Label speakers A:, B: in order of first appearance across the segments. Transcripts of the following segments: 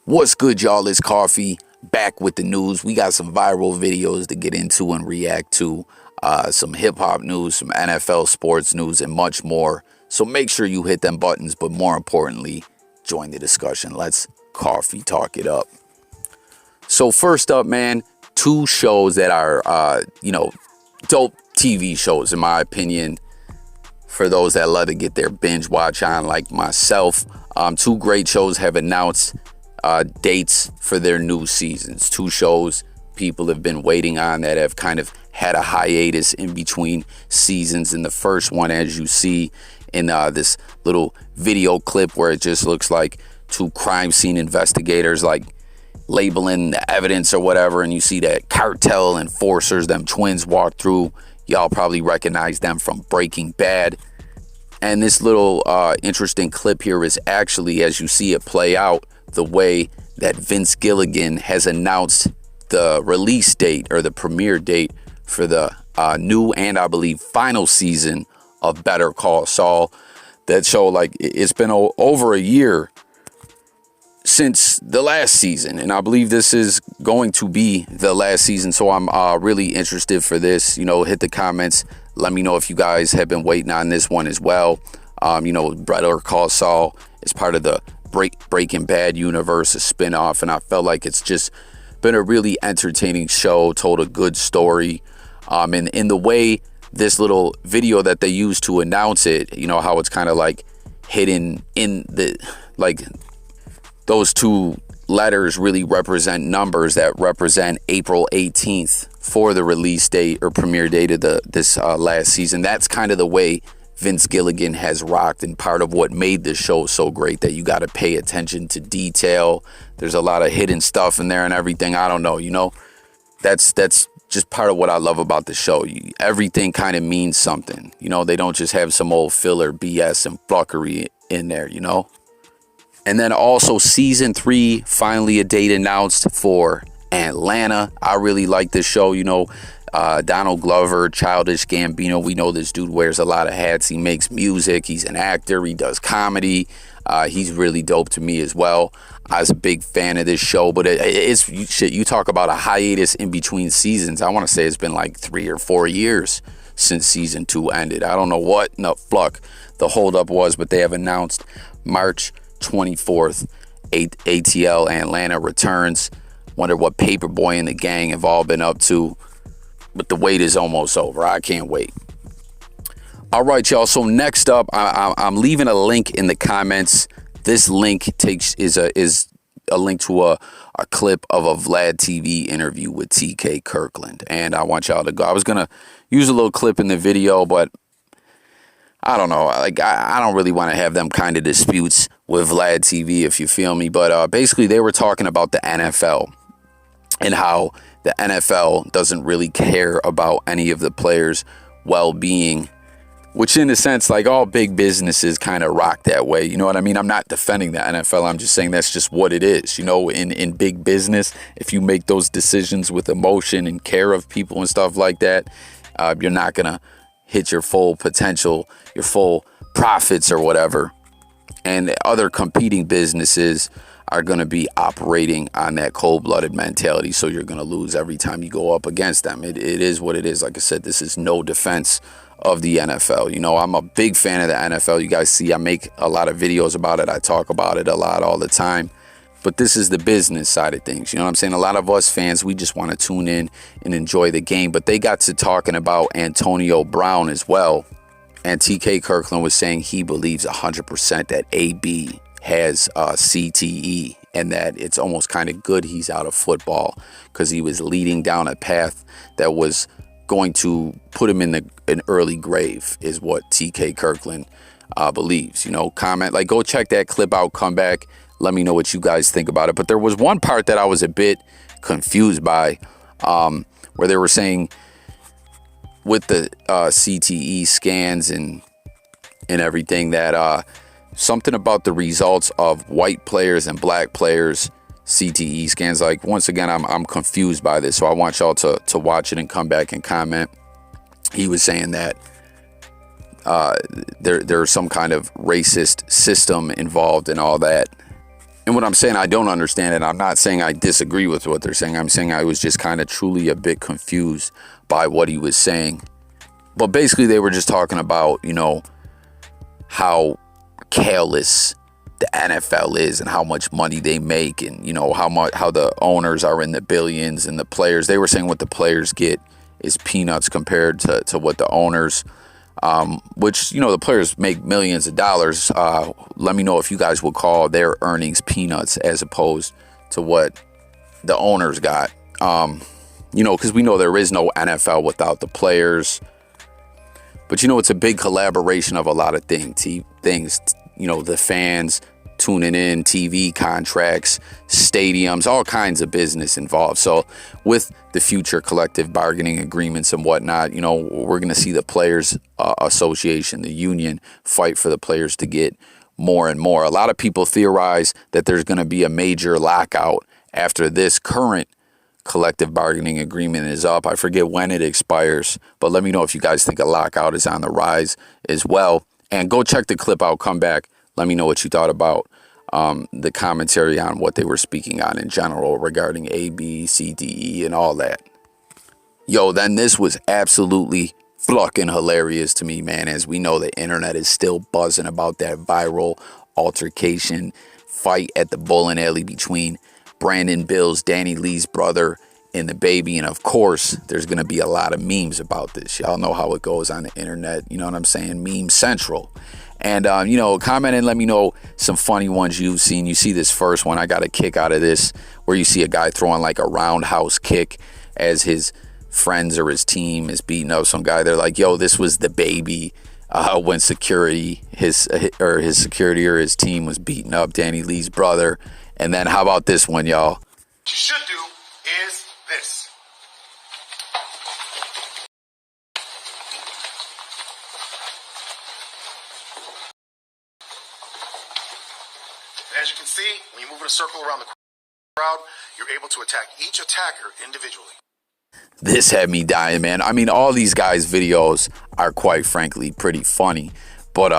A: What's good, y'all? It's Coffee back with the news. We got some viral videos to get into and react to, some hip-hop news, some NFL sports news, and much more. So make sure you hit them buttons, but more importantly, join the discussion. Let's coffee talk it up. So first up, man, two shows that are, dope TV shows, in my opinion, for those that love to get their binge watch on, like myself. Two great shows have announced dates for their new seasons. Two shows people have been waiting on that have kind of had a hiatus in between seasons. And the first one, as you see in this little video clip where it just looks like two crime scene investigators like labeling the evidence or whatever, and you see that cartel enforcers, them twins, walk through. Y'all probably recognize them from Breaking Bad. And this little interesting clip here is actually, as you see it play out, the way that Vince Gilligan has announced the release date or the premiere date for the new and I believe final season of Better Call Saul. That show, like, it's been over a year since the last season, and I believe this is going to be the last season. So I'm really interested for this. Hit the comments. Let me know if you guys have been waiting on this one as well. Better Call Saul is part of the Breaking Bad universe, a spinoff, and I felt like it's just been a really entertaining show, told a good story. And in the way this little video that they used to announce it, how it's kind of like hidden in the, like, those two letters really represent numbers that represent April 18th for the release date or premiere date of this last season. That's kind of the way Vince Gilligan has rocked, and part of what made this show so great, that you got to pay attention to detail. There's a lot of hidden stuff in there and everything. I don't know, that's just part of what I love about the show. Everything kind of means something. They don't just have some old filler BS and fuckery in there, And then also season 3, finally a date announced for Atlanta. I really like this show. Donald Glover, Childish Gambino. We know this dude wears a lot of hats. He makes music. He's an actor. He does comedy. He's really dope to me as well. I was a big fan of this show, but it's shit. You talk about a hiatus in between seasons. I want to say it's been like 3 or 4 years since season 2 ended. I don't know what the holdup was, but they have announced March 24th, ATL Atlanta returns. Wonder what Paperboy and the gang have all been up to. But the wait is almost over. I can't wait. All right, y'all. So next up, I'm leaving a link in the comments. This link is a link to a clip of a vladtv interview with TK Kirkland, and I want y'all to go. I was gonna use a little clip in the video, but I don't know. Like, I don't really want to have them kind of disputes with vladtv, if you feel me. But basically, they were talking about the NFL and how the NFL doesn't really care about any of the players' well-being, which in a sense, like, all big businesses kind of rock that way. You know what I mean? I'm not defending the NFL. I'm just saying that's just what it is. In big business, if you make those decisions with emotion and care of people and stuff like that, you're not going to hit your full potential, your full profits or whatever. And other competing businesses are going to be operating on that cold-blooded mentality, so you're going to lose every time you go up against them. It is what it is. Like I said, this is no defense of the NFL. I'm a big fan of the NFL. You guys see I make a lot of videos about it. I talk about it a lot all the time. But this is the business side of things. You know what I'm saying? A lot of us fans, we just want to tune in and enjoy the game. But they got to talking about Antonio Brown as well. And TK Kirkland was saying he believes 100% that AB has CTE, and that it's almost kind of good he's out of football, because he was leading down a path that was going to put him in an early grave, is what TK Kirkland believes. Comment, like, go check that clip out, come back, let me know what you guys think about it. But there was one part that I was a bit confused by, where they were saying with the CTE scans and everything that something about the results of white players and black players CTE scans. Like, once again, I'm confused by this, so I want y'all to watch it and come back and comment. He was saying that there's some kind of racist system involved in all that, And what I'm saying, I don't understand it. I'm not saying I disagree with what they're saying. I'm saying I was just kind of truly a bit confused by what he was saying. But basically, they were just talking about, you know, how careless the NFL is and how much money they make, and, you know, how the owners are in the billions and the players. They were saying what the players get is peanuts compared to what the owners, which, you know, the players make millions of dollars. Let me know if you guys will call their earnings peanuts as opposed to what the owners got. You know, because we know there is no NFL without the players. But, you know, it's a big collaboration of a lot of things, you know, the fans tuning in, TV contracts, stadiums, all kinds of business involved. So with the future collective bargaining agreements and whatnot, you know, we're going to see the Players Association, the union, fight for the players to get more and more. A lot of people theorize that there's going to be a major lockout after this current collective bargaining agreement is up. I forget when it expires, but let me know if you guys think a lockout is on the rise as well. And go check the clip out, come back. Let me know what you thought about the commentary on what they were speaking on in general regarding A, B, C, D, E, and all that. Yo, then this was absolutely fucking hilarious to me, man. As we know, the internet is still buzzing about that viral altercation fight at the bowling alley between Brandon Bill's, Danieleigh's brother, and Dababy. And of course, there's going to be a lot of memes about this. Y'all know how it goes on the internet. You know what I'm saying? Meme Central. And, you know, comment and let me know some funny ones you've seen. You see this first one. I got a kick out of this, where you see a guy throwing like a roundhouse kick as his friends or his team is beating up some guy. They're like, yo, this was Dababy when security, his security or his team was beating up Danieleigh's brother. And then how about this one, y'all?
B: What you should do is this. And as you can see, when you move in a circle around the crowd, you're able to attack each attacker individually.
A: This had me dying, man. I mean, all these guys' videos are quite frankly pretty funny. But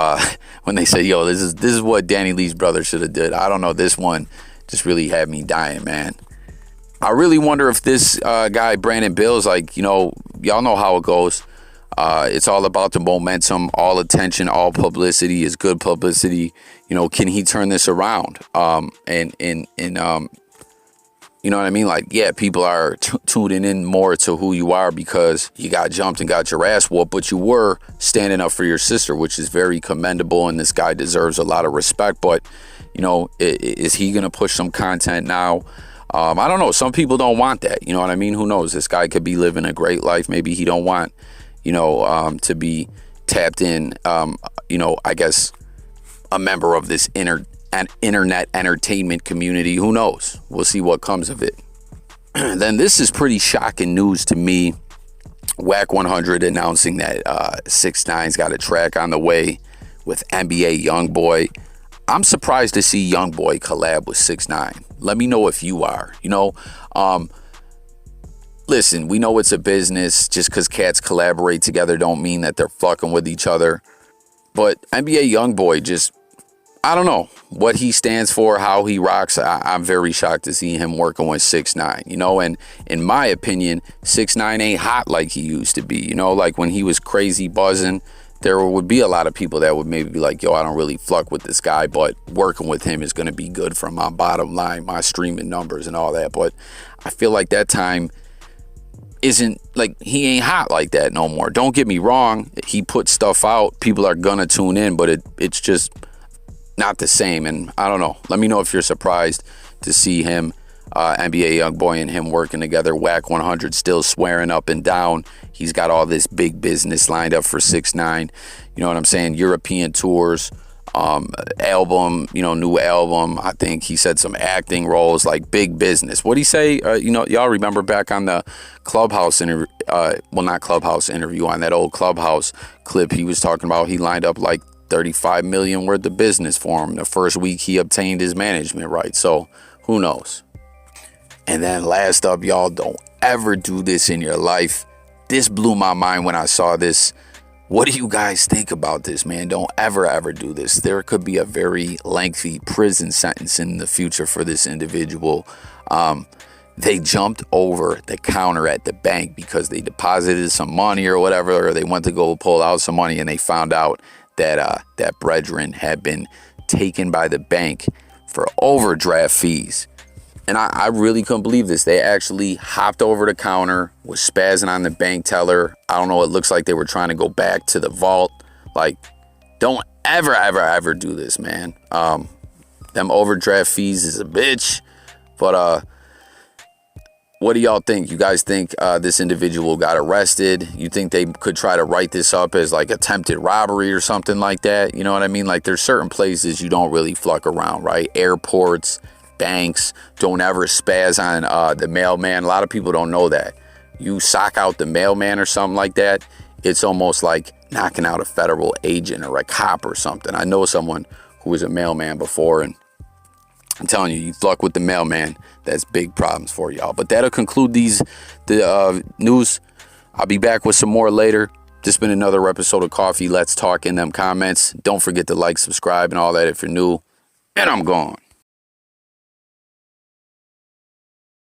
A: when they say, yo, this is what Danieleigh's brother should have did. I don't know. This one just really had me dying, man. I really wonder if this guy, Brandon Bill's, like, you know, y'all know how it goes. It's all about the momentum. All attention, all publicity is good publicity. You know, can he turn this around? You know what I mean? Like, yeah, people are tuning in more to who you are because you got jumped and got your ass whooped, but you were standing up for your sister, which is very commendable, and this guy deserves a lot of respect. But, you know, is he going to push some content now? I don't know. Some people don't want that. You know what I mean? Who knows? This guy could be living a great life. Maybe he don't want, you know, to be tapped in, you know, I guess a member of this internet entertainment community. Who knows? We'll see what comes of it. Then this is pretty shocking news to me. Whack 100 announcing that 6IX9INE's got a track on the way with Nbayoungboy. I'm surprised to see Youngboy collab with 6IX9INE. Let me know if you are. You know, listen, we know it's a business. Just because cats collaborate together don't mean that they're fucking with each other. But Nbayoungboy just, I don't know what he stands for, how he rocks. I'm very shocked to see him working with 6IX9INE, you know, and in my opinion, 6IX9INE ain't hot like he used to be, you know, like when he was crazy buzzing, there would be a lot of people that would maybe be like, yo, I don't really fuck with this guy, but working with him is going to be good for my bottom line, my streaming numbers and all that. But I feel like that time isn't, like, he ain't hot like that no more. Don't get me wrong. He puts stuff out. People are going to tune in, but it's just not the same. And I don't know. Let me know if you're surprised to see him, Nbayoungboy and him working together. Whack 100 still swearing up and down. He's got all this big business lined up for 6IX9INE. You know what I'm saying? European tours, album, you know, new album. I think he said some acting roles, like big business. What'd he say? You know, y'all remember back on the Clubhouse interview, well, not Clubhouse interview, on that old Clubhouse clip, he was talking about he lined up like 35 million worth of business for him the first week he obtained his management rights. So who knows? And then last up, y'all, don't ever do this in your life. This blew my mind when I saw this. What do you guys think about this, man? Don't ever do this. There could be a very lengthy prison sentence in the future for this individual. They jumped over the counter at the bank because they deposited some money or whatever, or they went to go pull out some money, and they found out that that brethren had been taken by the bank for overdraft fees. And I really couldn't believe this. They actually hopped over the counter, was spazzing on the bank teller. I don't know, it looks like they were trying to go back to the vault. Like, don't ever do this, man. Them overdraft fees is a bitch. But what do y'all think? You guys think this individual got arrested? You think they could try to write this up as like attempted robbery or something like that? You know what I mean? Like, there's certain places you don't really fuck around, right? Airports, banks. Don't ever spaz on the mailman. A lot of people don't know that. You sock out the mailman or something like that, it's almost like knocking out a federal agent or a cop or something. I know someone who was a mailman before, and I'm telling you, you fuck with the mailman, that's big problems for y'all. But that'll conclude the news. I'll be back with some more later. This has been another episode of Coffee Let's Talk in them comments. Don't forget to like, subscribe, and all that if you're new. And I'm gone.